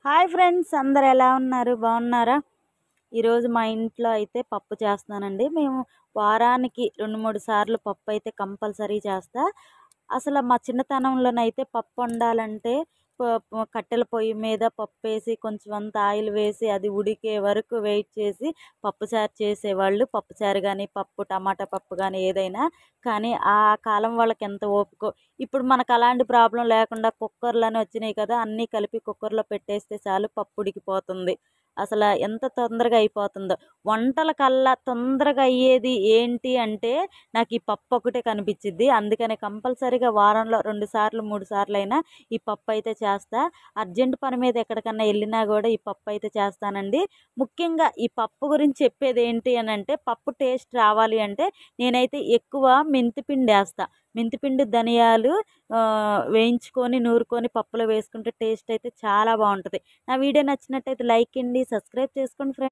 Hi friends, అందరు ఎలా ఉన్నారు? బాగున్నారా? ఈరోజు మా ఇంట్లో అయితే పప్పు చేస్తున్నానండి. మేము వారానికి 2, 3 సార్లు పప్పు అయితే కంపల్సరీ చేస్తా. అసలు మా చిన్నతనంలోనైతే పప్పు వండాలంటే కట్టెల పొయ్యి మీద పప్పేసి కొంచెం అంత ఆయిల్ వేసి అది ఉడికే వరకు వెయిట్ చేసి పప్పుచారు చేసేవాళ్ళు. పప్పుచారు కానీ, పప్పు టమాటా పప్పు కానీ ఏదైనా. కానీ ఆ కాలం వాళ్ళకి ఎంత ఓపికో. ఇప్పుడు మనకు అలాంటి ప్రాబ్లం లేకుండా కుక్కర్‌లని వచ్చినాయి కదా! అన్నీ కలిపి కుక్కర్‌లో పెట్టేస్తే చాలు పప్పు ఉడికిపోతుంది. అసల ఎంత తొందరగా అయిపోతుందో. వంటల కల్లా తొందరగా అయ్యేది ఏంటి అంటే నాకు ఈ పప్పు ఒకటే కనిపిచ్చిద్ది. అందుకనే కంపల్సరీగా వారంలో 2 సార్లు, 3 సార్లైనా ఈ పప్పు అయితే చేస్తా. అర్జెంట్ పని మీద ఎక్కడికన్నా ఎళ్ళినా గూడా ఈ పప్పు అయితే చేస్తానండి. ముఖ్యంగా ఈ పప్పు గురించి చెప్పేది ఏంటి అనంటే పప్పు టేస్ట్ రావాలి అంటే నేనైతే ఎక్కువ మెంతిపిండేస్తా. మెంతిపిండి, ధనియాలు వేయించుకొని, నూరుకొని పప్పులో వేసుకుంటే టేస్ట్ అయితే చాలా బావుంటది. నా వీడియో నచ్చినట్టయితే లైక్ చేయండి, సబ్స్క్రైబ్ చేసుకోండి ఫ్రెండ్స్.